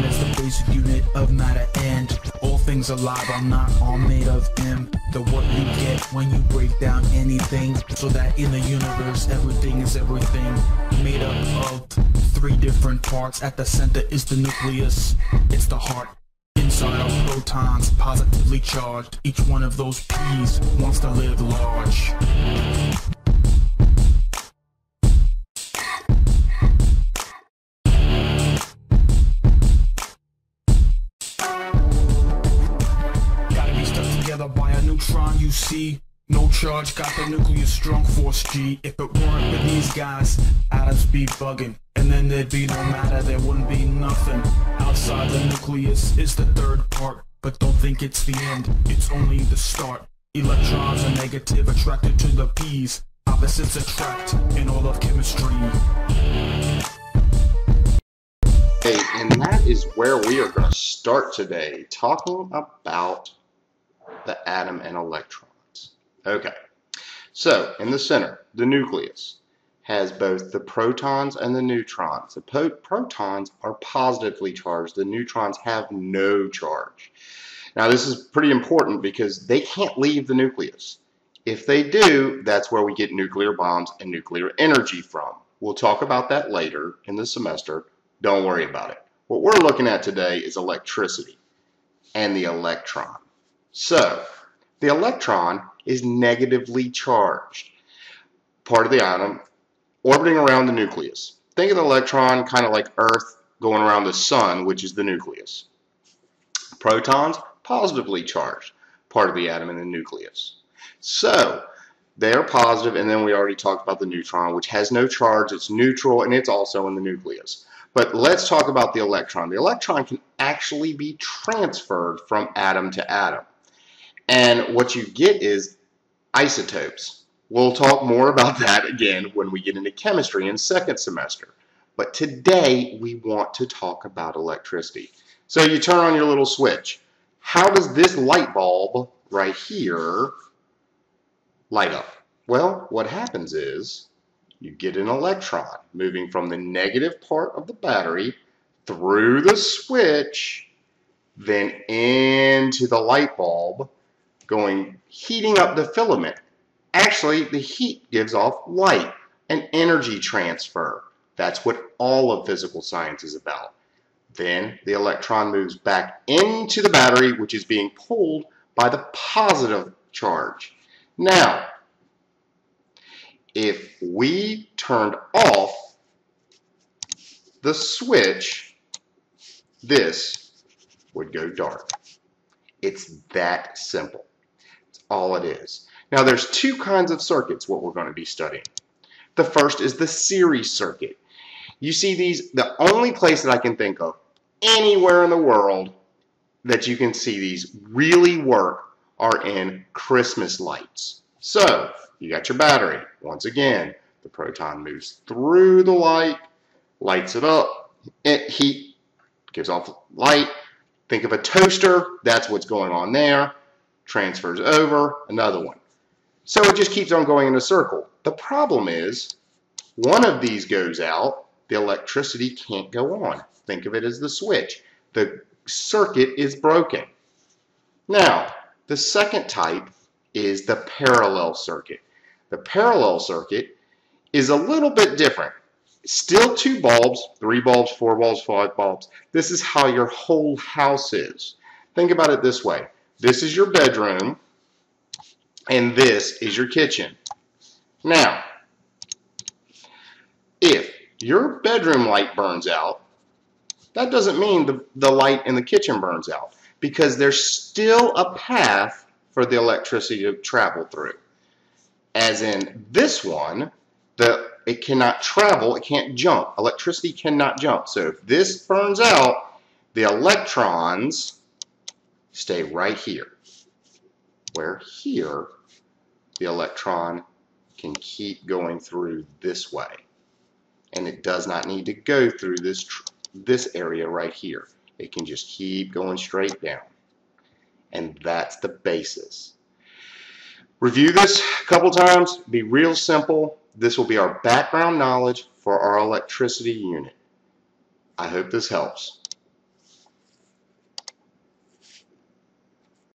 atom is the basic unit of matter, and all things alive are not all made of M. The what you get when you break down anything, so that in the universe everything is everything. Made up of three different parts. At the center is the nucleus. It's the heart. Inside are protons, positively charged. Each one of those P's wants to live large. Gotta be stuck together by a neutron, you see. No charge, got the nucleus, strong force G. If it weren't for these guys, atoms be bugging. And then there'd be no matter, there wouldn't be nothing. Outside the nucleus is the third part, but don't think it's the end, it's only the start. Electrons are negative, attracted to the P's. Opposites attract in all of chemistry. Hey, and that is where we are going to start today, talking about the atom and electrons. Okay, so in the center, the nucleus has both the protons and the neutrons. The protons are positively charged. The neutrons have no charge. Now this is pretty important because they can't leave the nucleus. If they do, that's where we get nuclear bombs and nuclear energy from. We'll talk about that later in the semester. Don't worry about it. What we're looking at today is electricity and the electron. So the electron is negatively charged, part of the atom, orbiting around the nucleus. Think of the electron kind of like Earth going around the sun, which is the nucleus. Protons, positively charged, part of the atom and the nucleus. So they're positive, and then we already talked about the neutron, which has no charge, it's neutral, and it's also in the nucleus. But let's talk about the electron. The electron can actually be transferred from atom to atom. And what you get is isotopes. We'll talk more about that again when we get into chemistry in second semester. But today we want to talk about electricity. So you turn on your little switch. How does this light bulb right here light up? Well, what happens is you get an electron moving from the negative part of the battery through the switch, then into the light bulb, heating up the filament. Actually, the heat gives off light, an energy transfer. That's what all of physical science is about. Then the electron moves back into the battery, which is being pulled by the positive charge. Now, if we turned off the switch, this would go dark. It's that simple. It's all it is. Now there's two kinds of circuits what we're going to be studying. The first is the series circuit. You see these, the only place that I can think of anywhere in the world that you can see these really work are in Christmas lights. So you got your battery. Once again, the proton moves through the light, lights it up, heat gives off light. Think of a toaster, that's what's going on there. Transfers over, another one. So it just keeps on going in a circle. The problem is, one of these goes out, the electricity can't go on. Think of it as the switch. The circuit is broken. Now, the second type is the parallel circuit. The parallel circuit is a little bit different. Still two bulbs, 3 bulbs, 4 bulbs, 5 bulbs. This is how your whole house is. Think about it this way. This is your bedroom, and this is your kitchen. Now, if your bedroom light burns out, that doesn't mean the light in the kitchen burns out, because there's still a path for the electricity to travel through. As in this one, it cannot travel, it can't jump. Electricity cannot jump. So if this burns out, the electrons stay right here, where here the electron can keep going through this way, and it does not need to go through this area right here. It can just keep going straight down, and that's the basis. Review this a couple times, be real simple. This will be our background knowledge for our electricity unit. I hope this helps.